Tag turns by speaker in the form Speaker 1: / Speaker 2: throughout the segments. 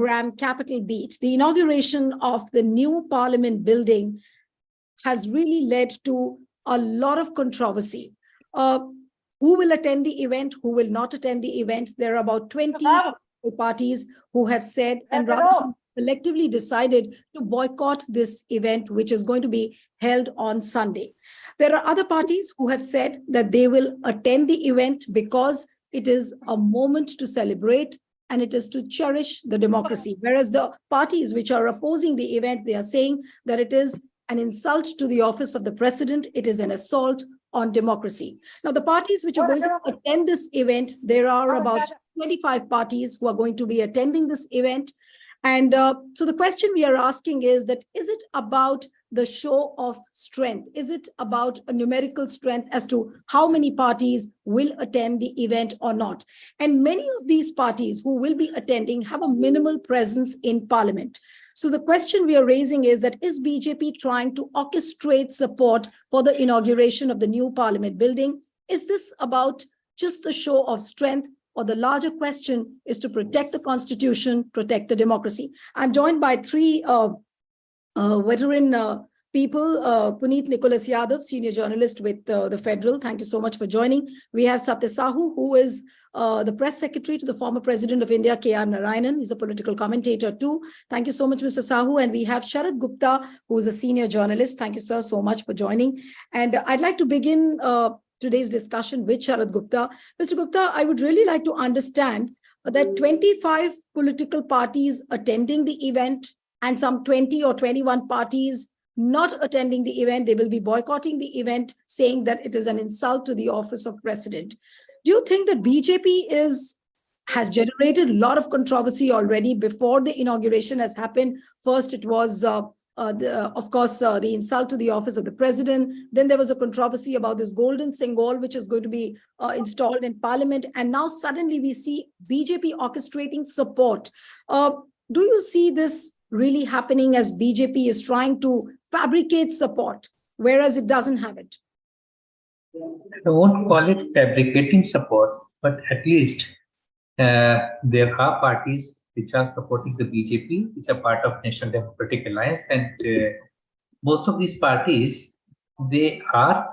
Speaker 1: program, capital beat. The inauguration of the new parliament building has really led to a lot of controversy. Who will attend the event? Who will not attend the event? There are about 20 parties who have said and rather collectively decided to boycott this event, which is going to be held on Sunday. There are other parties who have said that they will attend the event because it is a moment to celebrate and it is to cherish the democracy. Whereas the parties which are opposing the event, they are saying that it is an insult to the office of the president. It is an assault on democracy. Now, the parties which are going to attend this event, there are about 25 parties who are going to be attending this event. And so the question we are asking is that, is it about the show of strength? Is it about a numerical strength as to how many parties will attend the event or not? And many of these parties who will be attending have a minimal presence in parliament. So the question we are raising is that, is BJP trying to orchestrate support for the inauguration of the new parliament building? Is this about just a show of strength, or the larger question is to protect the constitution, protect the democracy? I'm joined by three veteran people. Puneet Nicholas Yadav, senior journalist with the Federal. Thank you so much for joining. We have Satya Sahu, who is the press secretary to the former president of India, K.R. Narayanan. He's a political commentator too. Thank you so much, Mr. Sahu. And we have Sharad Gupta, who is a senior journalist. Thank you, sir, so much for joining. And I'd like to begin today's discussion with Sharad Gupta. Mr. Gupta, I would really like to understand that 25 political parties attending the event and some 20 or 21 parties not attending the event. They will be boycotting the event, saying that it is an insult to the office of president. Do you think that BJP has generated a lot of controversy already before the inauguration has happened? First, it was, of course, the insult to the office of the president. Then there was a controversy about this golden symbol, which is going to be installed in parliament. And now suddenly we see BJP orchestrating support. Do you see this really happening as BJP is trying to fabricate support, whereas it doesn't have it?
Speaker 2: I won't call it fabricating support, but at least there are parties which are supporting the BJP, which are part of National Democratic Alliance, and most of these parties, they are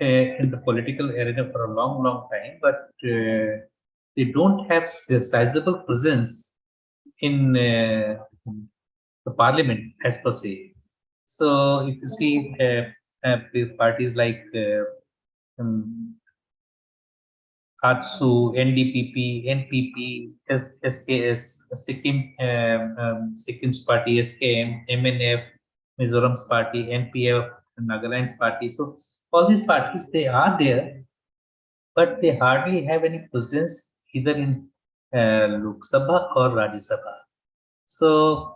Speaker 2: in the political arena for a long, long time, but they don't have a sizable presence in the parliament as per se. So if you see parties like ATSU, NDPP, NPP, SKS, Sikkim's party, SKM, MNF, Mizoram's party, NPF, Nagaland's party. So all these parties, they are there, but they hardly have any presence either in Lok Sabha or Rajya Sabha. So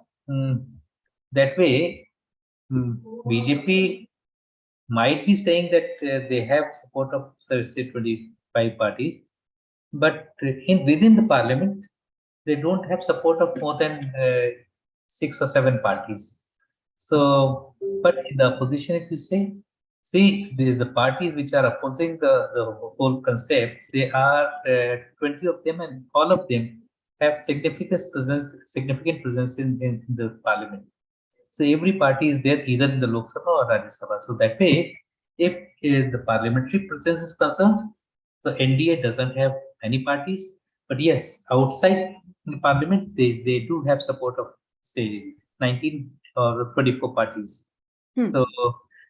Speaker 2: that way, BJP might be saying that they have support of, say, 25 parties, but within the parliament, they don't have support of more than 6 or 7 parties. So, but in the opposition, if you say, see, the parties which are opposing the whole concept, they are 20 of them, and all of them have significant presence in the parliament. So every party is there either in the Lok Sabha or Rajya Sabha. So that way, if the parliamentary presence is concerned, so NDA doesn't have any parties. But yes, outside the parliament, they do have support of, say, 19 or 24 parties. So,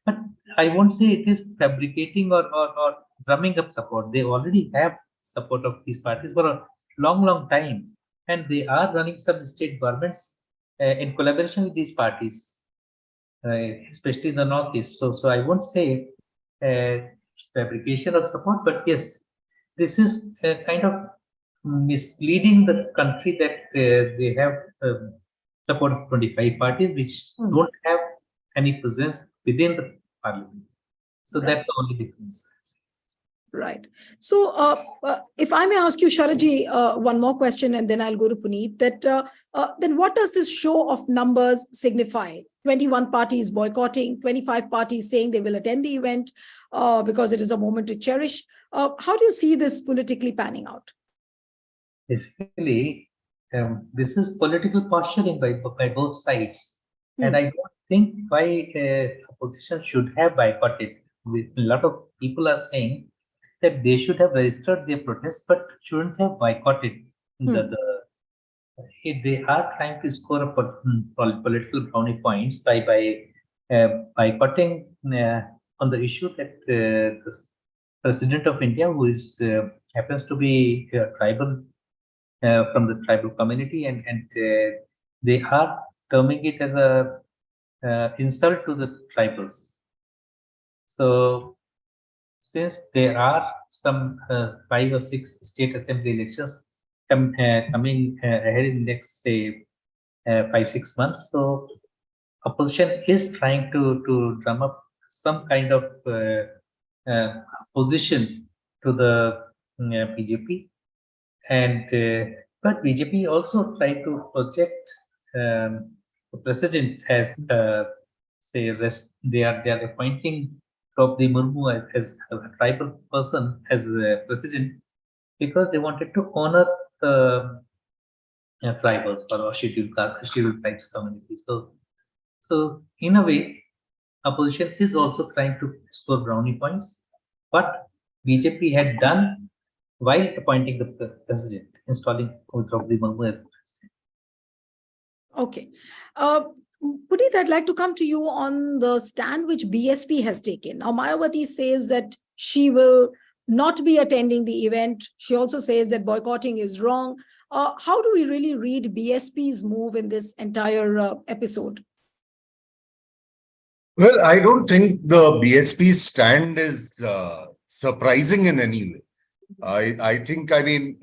Speaker 2: but I won't say it is fabricating or drumming up support. They already have support of these parties for a long, long time. And they are running some state governments in collaboration with these parties, especially in the Northeast. So I won't say fabrication of support, but yes, this is kind of misleading the country that they have support of 25 parties which don't have any presence within the parliament. So that's the only difference.
Speaker 1: Right. So if I may ask you, Sharadji, one more question, and then I'll go to Puneet, that then what does this show of numbers signify? 21 parties boycotting, 25 parties saying they will attend the event because it is a moment to cherish. How do you see this politically panning out?
Speaker 2: Basically, this is political posturing by both sides. And
Speaker 1: Hmm.
Speaker 2: I don't think why opposition should have boycotted. A lot of people are saying that they should have registered their protest, but shouldn't have boycotted.
Speaker 1: Hmm.
Speaker 2: They are trying to score a political brownie points boycotting on the issue that the president of India, who is happens to be tribal from the tribal community, and they are terming it as a insult to the tribals. So since there are some 5 or 6 state assembly elections coming ahead in next say 5 6 months, so opposition is trying to drum up some kind of opposition to the BJP, and but BJP also tried to project the president as say rest. They are appointing Draupadi Murmu as a tribal person as a president because they wanted to honor the tribals or scheduled tribes community. So in a way, opposition is also trying to score brownie points. What BJP had done while appointing the president, installing Draupadi Murmu as president.
Speaker 1: Okay. Uh, Puneet, I'd like to come to you on the stand which BSP has taken. Now, Mayawati says that she will not be attending the event. She also says that boycotting is wrong. How do we really read BSP's move in this entire episode?
Speaker 3: Well, I don't think the BSP's stand is surprising in any way. I think, I mean,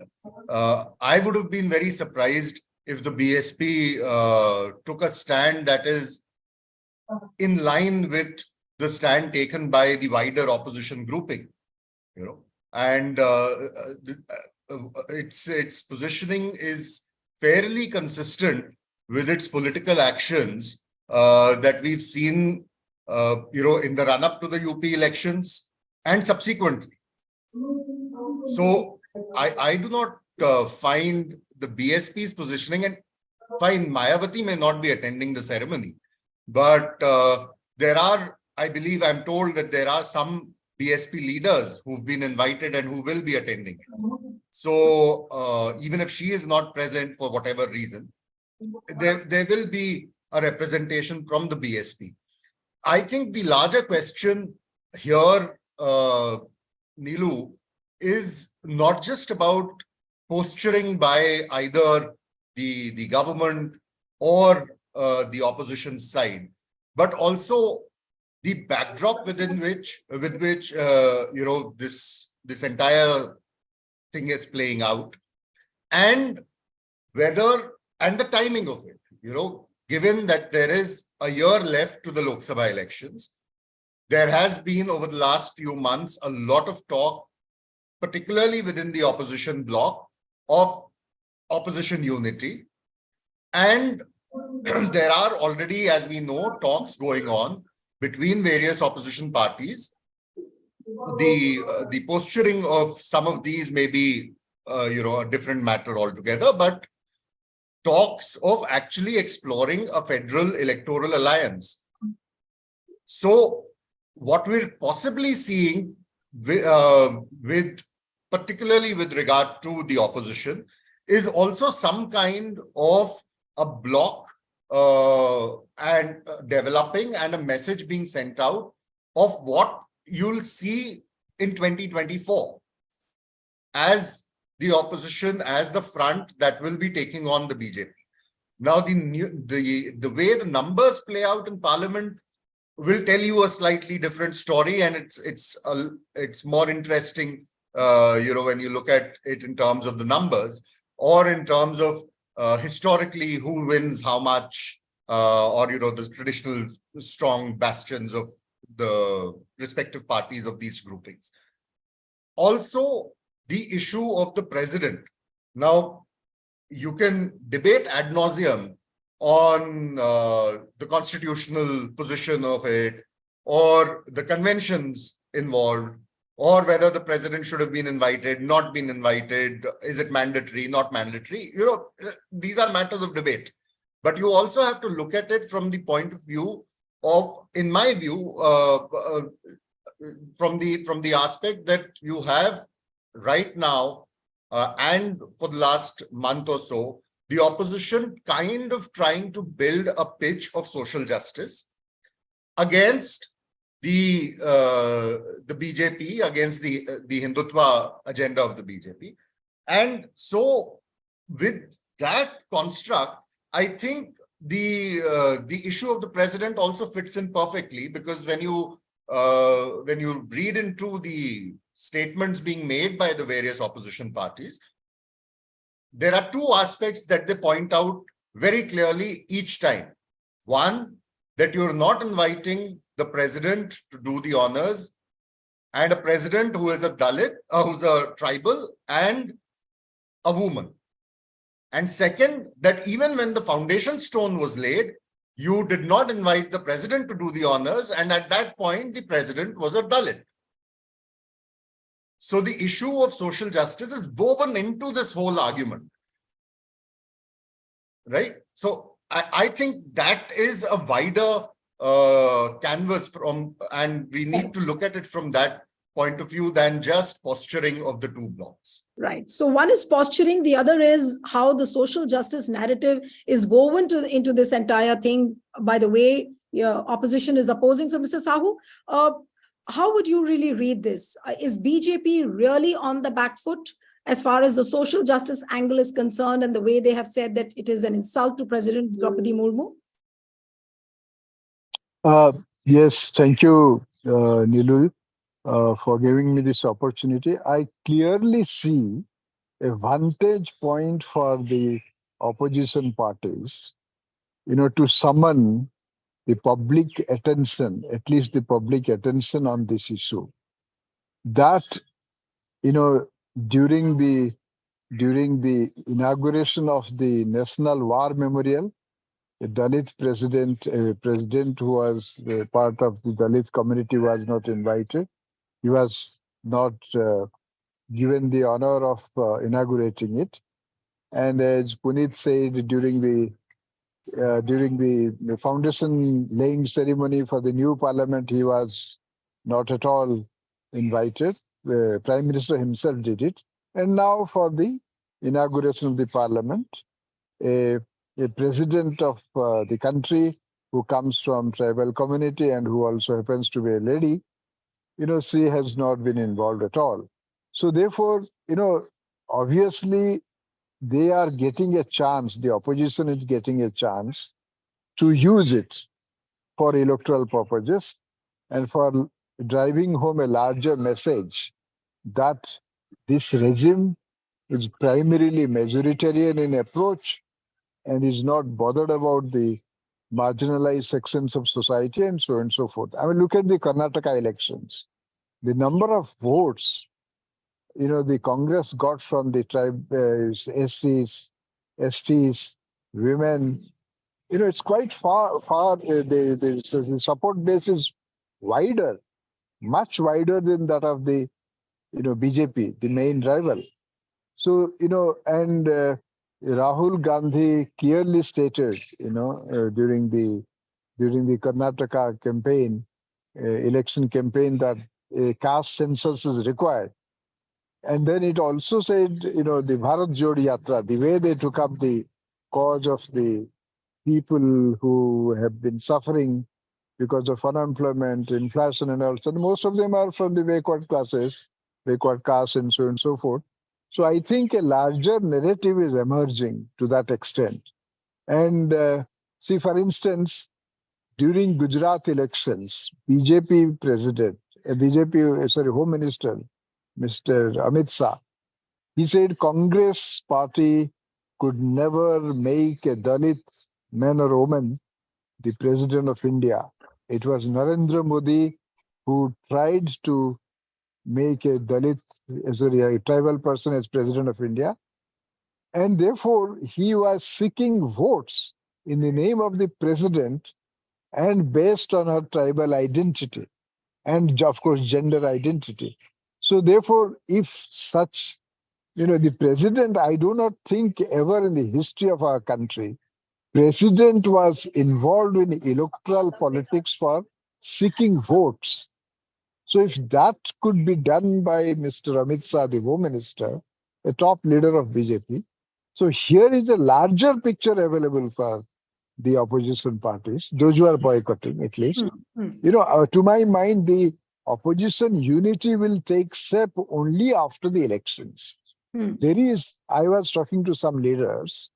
Speaker 3: I would have been very surprised if the BSP took a stand that is in line with the stand taken by the wider opposition grouping, you know, and its positioning is fairly consistent with its political actions that we've seen, in the run-up to the UP elections and subsequently. So I do not find the BSP's positioning, and fine, Mayawati may not be attending the ceremony, but there are, I believe, I'm told that there are some BSP leaders who've been invited and who will be attending. So even if she is not present for whatever reason, there will be a representation from the BSP. I think the larger question here, Neelu, is not just about posturing by either the government or the opposition side, but also the backdrop with which this entire thing is playing out, and the timing of it. Given that there is a year left to the Lok Sabha elections, there has been over the last few months a lot of talk, particularly within the opposition bloc, of opposition unity. And there are already, as we know, talks going on between various opposition parties. The posturing of some of these may be, a different matter altogether, but talks of actually exploring a federal electoral alliance. So what we're possibly seeing particularly with regard to the opposition is also some kind of a bloc and developing and a message being sent out of what you'll see in 2024 as the opposition, as the front that will be taking on the BJP. Now, the way the numbers play out in Parliament will tell you a slightly different story, and it's more interesting, when you look at it in terms of the numbers or in terms of historically who wins how much, or the traditional strong bastions of the respective parties of these groupings. Also, the issue of the president. Now, you can debate ad nauseum on the constitutional position of it or the conventions involved or whether the president should have been invited, not been invited, is it mandatory, not mandatory? These are matters of debate. But you also have to look at it from the point of view of, in my view, from the aspect that you have right now and for the last month or so, the opposition kind of trying to build a pitch of social justice against the BJP, against the Hindutva agenda of the BJP. And so with that construct, I think the issue of the president also fits in perfectly, because when you read into the statements being made by the various opposition parties, there are two aspects that they point out very clearly each time. One, that you're not inviting the president to do the honors, and a president who is a Dalit, who's a tribal, and a woman. And second, that even when the foundation stone was laid, you did not invite the president to do the honors, and at that point, the president was a Dalit. So the issue of social justice is woven into this whole argument, right? So I think that is a wider canvas and we need to look at it from that point of view than just posturing of the two blocs.
Speaker 1: Right. So one is posturing, the other is how the social justice narrative is woven into this entire thing. By the way, opposition is opposing. So Mr. Sahu, how would you really read this? Is BJP really on the back foot as far as the social justice angle is concerned, and the way they have said that it is an insult to President Draupadi Murmu?
Speaker 4: Yes, thank you, Nilu, for giving me this opportunity. I clearly see a vantage point for the opposition parties, to summon the public attention, at least the public attention on this issue. That, during the inauguration of the National War Memorial, a Dalit president, a president who was part of the Dalit community was not invited. He was not given the honor of inaugurating it. And as Puneet said, during the foundation laying ceremony for the new parliament, he was not at all invited. The Prime Minister himself did it. And now for the inauguration of the parliament, a president of the country who comes from tribal community and who also happens to be a lady, she has not been involved at all. So therefore, obviously they are getting a chance, the opposition is getting a chance to use it for electoral purposes and for driving home a larger message that this regime is primarily majoritarian in approach and is not bothered about the marginalized sections of society and so on and so forth. I mean, look at the Karnataka elections. The number of votes, the Congress got from the tribe, SCs, STs, women, it's quite far. The support base is wider, much wider than that of the, BJP, the main rival. So, and Rahul Gandhi clearly stated, during the Karnataka campaign, election campaign, that a caste census is required. And then it also said, the Bharat Jodi Yatra, the way they took up the cause of the people who have been suffering because of unemployment, inflation and all. So most of them are from the backward classes, backward castes and so on and so forth. So I think a larger narrative is emerging to that extent. And see, for instance, during Gujarat elections, BJP Home Minister, Mr. Amit Shah, he said Congress party could never make a Dalit man or woman the president of India. It was Narendra Modi who tried to make a tribal person as president of India. And therefore, he was seeking votes in the name of the president and based on her tribal identity and, of course, gender identity. So therefore, if such, the president, I do not think ever in the history of our country, president was involved in electoral politics for seeking votes. So if that could be done by Mr. Amit Shah, the Home Minister, a top leader of BJP, so here is a larger picture available for the opposition parties, those who are boycotting at least. To my mind, the opposition unity will take shape only after the elections. I was talking to some leaders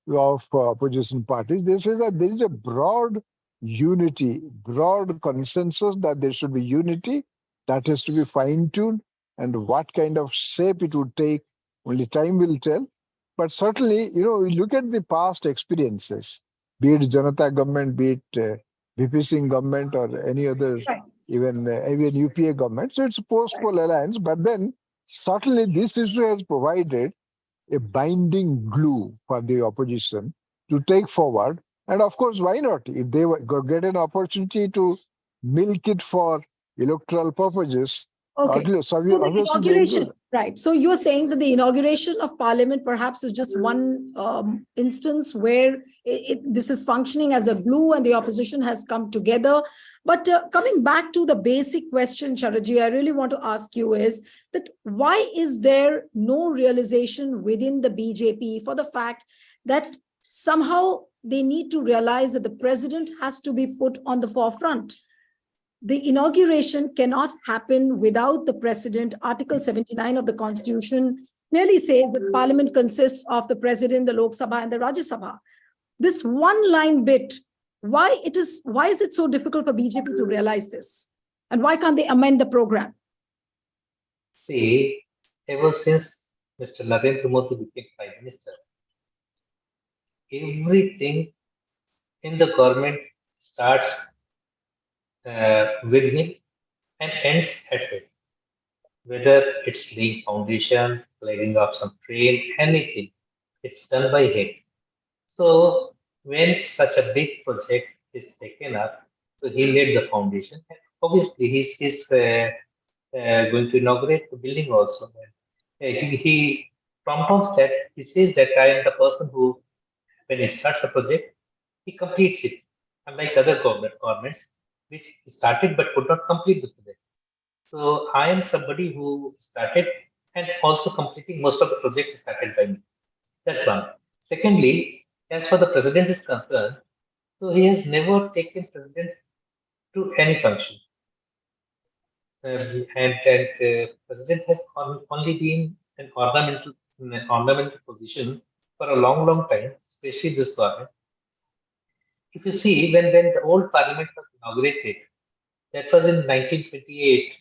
Speaker 4: of opposition parties. They say that there is a broad unity, broad consensus that there should be unity that has to be fine-tuned, and what kind of shape it would take, only time will tell. But certainly, we look at the past experiences, be it Janata government, be it VP Singh government or any other, even UPA government. So it's a post-poll alliance, but then certainly this issue has provided a binding glue for the opposition to take forward. And of course, why not? If they get an opportunity to milk it for electoral purposes,
Speaker 1: Okay. So the inauguration, right. So you're saying that the inauguration of parliament perhaps is just one instance where this is functioning as a glue and the opposition has come together. But coming back to the basic question, Sharaji, I really want to ask you is that why is there no realization within the BJP for the fact that somehow they need to realize that the president has to be put on the forefront? The inauguration cannot happen without the president. Article 79 of the Constitution clearly says that parliament consists of the president, the Lok Sabha, and the Rajya Sabha. This one line bit, why is it so difficult for BJP to realize this? And why can't they amend the program?
Speaker 2: See, ever since Mr. Narendra Modi became Prime Minister, everything in the government starts with him and ends at him. Whether it's laying foundation, laying up some train, anything, it's done by him. So when such a big project is taken up, so he laid the foundation. And obviously, he's going to inaugurate the building also. He prompts that he says that I am the person who, when he starts the project, he completes it. Unlike other governments, which started but could not complete the project. So I am somebody who started and also completing most of the projects started by me. That's one. Secondly, as far the president is concerned, so he has never taken president to any function. And president has only been an ornamental position for a long time, especially this government. If you see, when the old parliament was inaugurated, that was in 1928,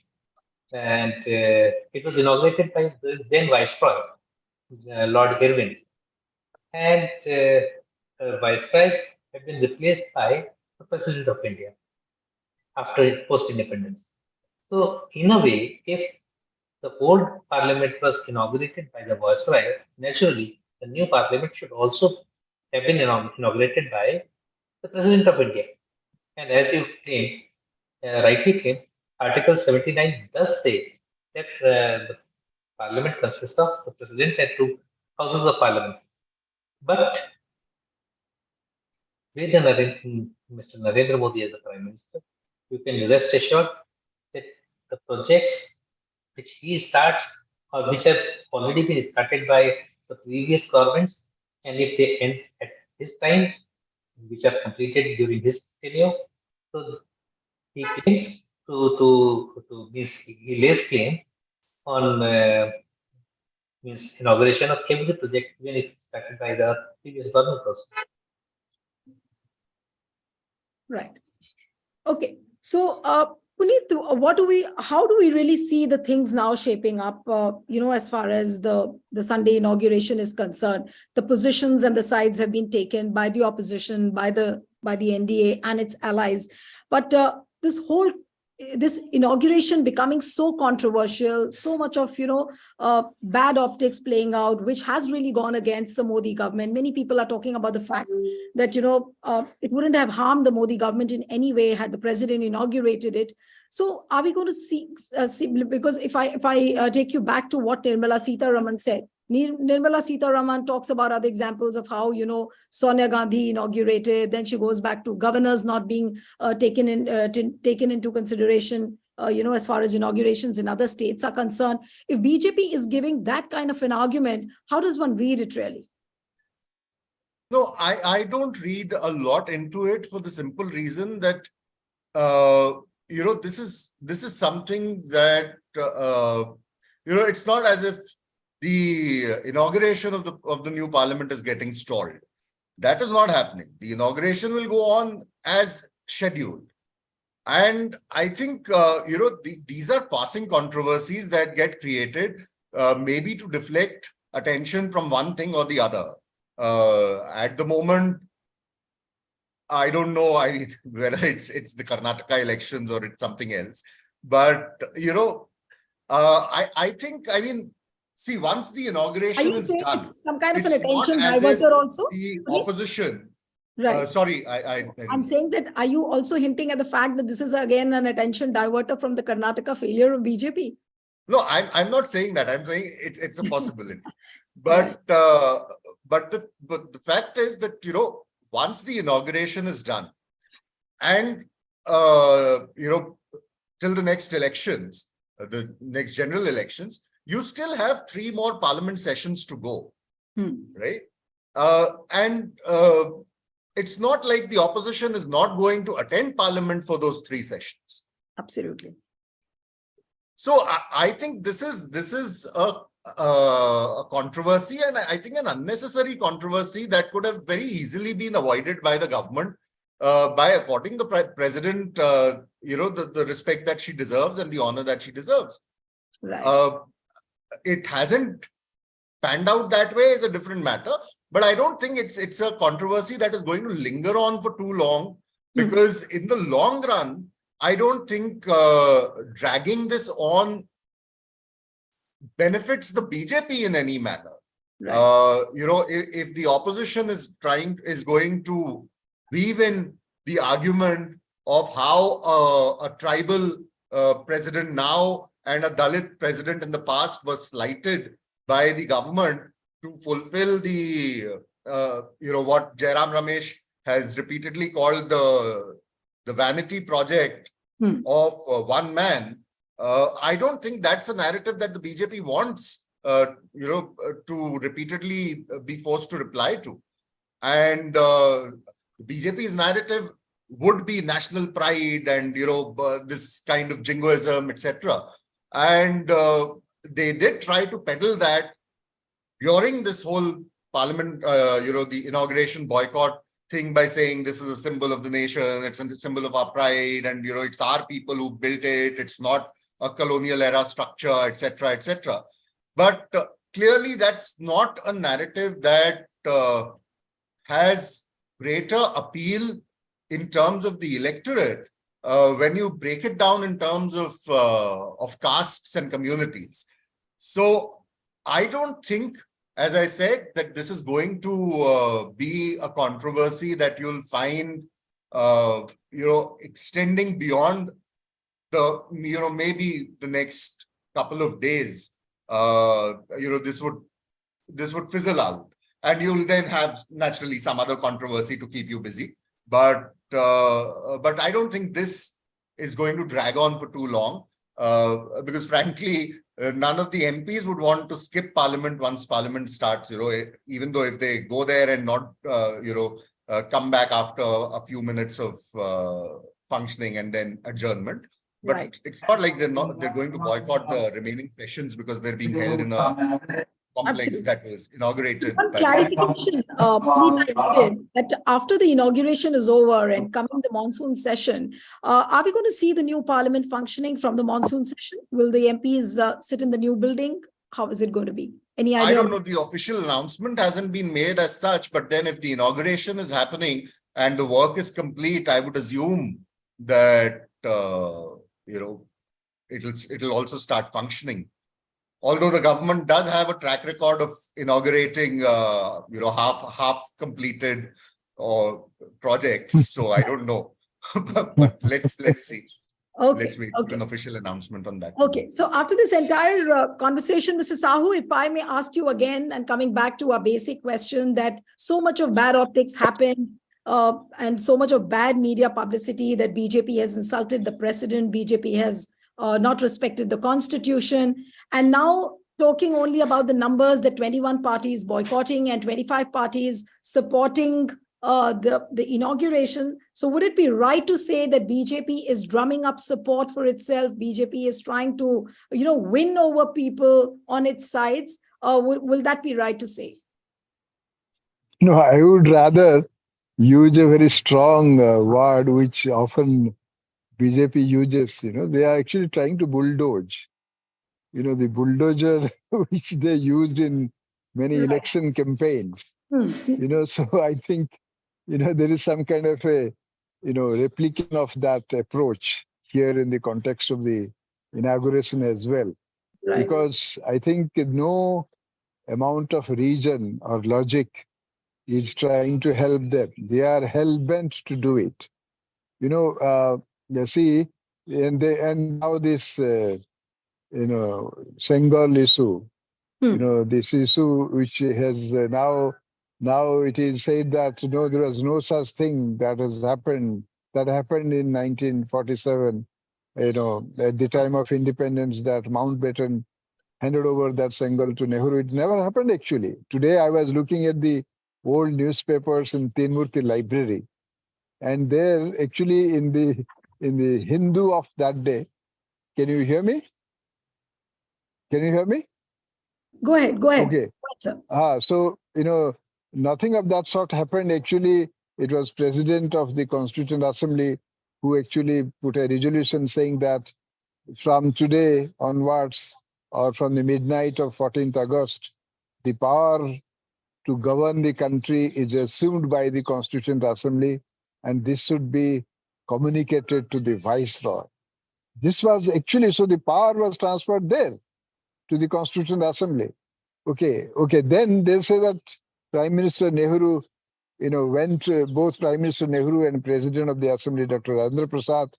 Speaker 2: and it was inaugurated by the then Viceroy, Lord Irwin. And Viceroys have been replaced by the President of India after post-independence. So, in a way, if the old parliament was inaugurated by the Viceroy, naturally, the new parliament should also have been inaugurated by the President of India. And as you claim, rightly claim, Article 79 does say that the Parliament consists of the President and two houses of Parliament. But with Mr. Narendra Modi as the Prime Minister, you can rest assured that the projects which he starts or which have already been started by the previous governments, and if they end at his time, which are completed during his tenure, so he claims he lays claim on inauguration of every project, even if it's started by the previous government also.
Speaker 1: Right. Okay. So, Puneet, how do we really see the things now shaping up, as far as the Sunday inauguration is concerned? The positions and the sides have been taken by the opposition, by the NDA and its allies. But this whole this inauguration becoming so controversial, so much of, bad optics playing out, which has really gone against the Modi government. Many people are talking about the fact that, it wouldn't have harmed the Modi government in any way had the president inaugurated it. So are we going to see because if I take you back to what Nirmala Sitharaman said, Nirmala Sitharaman talks about other examples of how, Sonia Gandhi inaugurated, then she goes back to governors not being taken into consideration, as far as inaugurations in other states are concerned. If BJP is giving that kind of an argument, how does one read it really?
Speaker 3: No, I don't read a lot into it for the simple reason that, this is something that, it's not as if the inauguration of the new parliament is getting stalled. That is not happening. The inauguration will go on as scheduled. And I think, these are passing controversies that get created, maybe to deflect attention from one thing or the other. At the moment, I don't know whether it's the Karnataka elections or it's something else. But, I think, see, once the inauguration is done,
Speaker 1: it's some kind of an
Speaker 3: it's not
Speaker 1: attention
Speaker 3: as if
Speaker 1: diverter also?
Speaker 3: the opposition.
Speaker 1: Right.
Speaker 3: Sorry,
Speaker 1: I'm saying that, are you also hinting at the fact that this is again an attention diverter from the Karnataka failure of BJP?
Speaker 3: No, I'm not saying that. I'm saying it's a possibility. But the fact is that, once the inauguration is done and, till the next elections, the next general elections, you still have 3 more parliament sessions to go, right? And it's not like the opposition is not going to attend parliament for those 3 sessions.
Speaker 1: Absolutely.
Speaker 3: So I think this is a controversy, and I think an unnecessary controversy that could have very easily been avoided by the government by according the president, the respect that she deserves and the honor that she deserves.
Speaker 1: Right.
Speaker 3: It hasn't panned out that way is a different matter, but I don't think it's a controversy that is going to linger on for too long, because in the long run, I don't think dragging this on benefits the BJP in any manner. Right. If the opposition is going to weave in the argument of how a tribal president now and a Dalit president in the past was slighted by the government to fulfill the, what Jairam Ramesh has repeatedly called the vanity project of one man. I don't think that's a narrative that the BJP wants, to repeatedly be forced to reply to. And BJP's narrative would be national pride and, this kind of jingoism, etc. And they did try to peddle that during this whole parliament, the inauguration boycott thing by saying this is a symbol of the nation, it's a symbol of our pride, and, it's our people who've built it, it's not a colonial era structure, etc., etc. But clearly that's not a narrative that has greater appeal in terms of the electorate when you break it down in terms of castes and communities. So I don't think, as I said, that this is going to be a controversy that you'll find, extending beyond the, maybe the next couple of days. This would fizzle out, and you'll then have naturally some other controversy to keep you busy. But I don't think this is going to drag on for too long, because frankly, none of the MPs would want to skip parliament once parliament starts, even though if they go there and not, come back after a few minutes of functioning and then adjournment. But right. It's not like they're going to boycott the remaining sessions because they're being held in a complex Absolutely. That was inaugurated.
Speaker 1: One clarification, that after the inauguration is over and coming the monsoon session, are we going to see the new parliament functioning from the monsoon session? Will the MPs sit in the new building? How is it going to be? Any idea?
Speaker 3: I don't know. The official announcement hasn't been made as such, but then if the inauguration is happening and the work is complete, I would assume that it'll also start functioning. Although the government does have a track record of inaugurating, half completed projects. So I don't know, but let's see.
Speaker 1: Okay.
Speaker 3: Let's wait for an official announcement on that.
Speaker 1: Okay. So after this entire conversation, Mr. Sahu, if I may ask you again, and coming back to our basic question, that so much of bad optics happened and so much of bad media publicity, that BJP has insulted the president, BJP has not respected the constitution, and now talking only about the numbers, that 21 parties boycotting and 25 parties supporting the inauguration. So would it be right to say that BJP is drumming up support for itself? BJP is trying to, win over people on its sides? Will that be right to say?
Speaker 4: No, I would rather use a very strong word, which often BJP uses. They are actually trying to bulldoze. The bulldozer which they used in many election campaigns. So I think, there is some kind of a, replication of that approach here in the context of the inauguration as well.
Speaker 1: Right.
Speaker 4: Because I think no amount of reason or logic is trying to help them. They are hell-bent to do it. You see, and now this, Sengal issue, this issue which has now it is said that, there was no such thing that happened in 1947, at the time of independence, that Mountbatten handed over that Sengal to Nehru. It never happened actually. Today I was looking at the old newspapers in Tinmurti library, and there actually in the Hindu of that day, can you hear me?
Speaker 1: Go ahead.
Speaker 4: Okay.
Speaker 1: Sir.
Speaker 4: So, nothing of that sort happened. Actually, it was President of the Constituent Assembly who actually put a resolution saying that from today onwards, or from the midnight of 14th August, the power to govern the country is assumed by the Constituent Assembly, and this should be communicated to the Viceroy. This was actually, so the power was transferred there to the Constituent Assembly. Okay. Then they say that Prime Minister Nehru, went, both Prime Minister Nehru and President of the Assembly, Dr. Rajendra Prasad,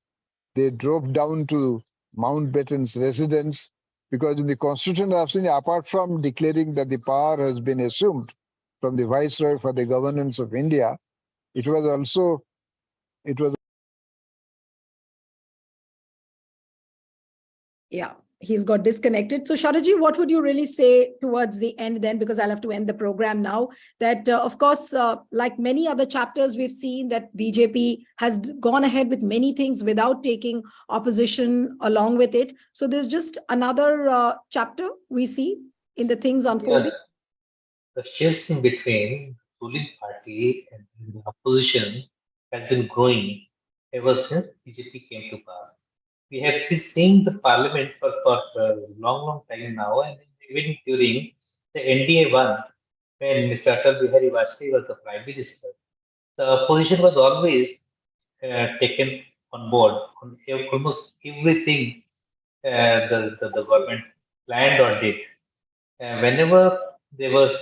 Speaker 4: they drove down to Mountbatten's residence, because in the Constituent Assembly, apart from declaring that the power has been assumed from the Viceroy for the governance of India, it was
Speaker 1: Yeah, he's got disconnected. So Sharaji, what would you really say towards the end then, because I'll have to end the program now, that of course, like many other chapters, we've seen that BJP has gone ahead with many things without taking opposition along with it. So there's just another chapter we see in the things unfolding.
Speaker 2: The schism between the ruling party and the opposition has been growing ever since BJP came to power. We have been seeing the parliament for a long time now, and even during the NDA one, when Mr. Atal Bihari Vajpayee was the Prime Minister, the opposition was always taken on board on almost everything the government planned or did. Whenever there was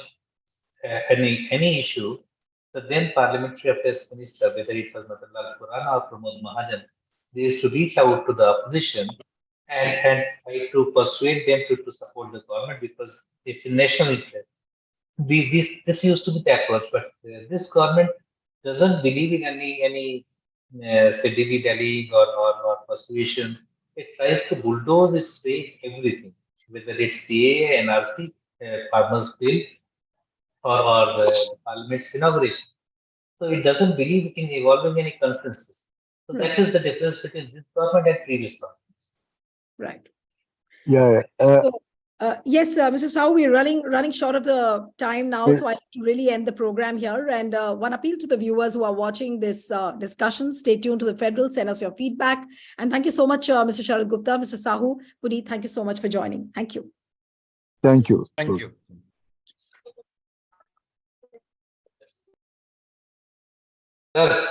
Speaker 2: any issue, the then Parliamentary Affairs Minister, whether it was Madanlal Khurana or Pramod Mahajan, they used to reach out to the opposition and try to persuade them to support the government because it's in national interest. This used to be the approach, but this government doesn't believe in any say dilly-dallying or persuasion. It tries to bulldoze its way everything, whether it's CAA, NRC, farmers' bill, or the parliament's inauguration. So it doesn't believe in evolving any consensus. So that is the difference between this government and previous governments.
Speaker 1: Right.
Speaker 4: Yeah.
Speaker 1: Yes, Mr. Sahu, we're running short of the time now, so I have to really end the program here. And one appeal to the viewers who are watching this discussion: stay tuned to the Federal, send us your feedback. And thank you so much, Mr. Sharad Gupta, Mr. Sahu, Puneet, thank you so much for joining. Thank you.
Speaker 4: Thank you.
Speaker 3: Thank you.
Speaker 2: Sir.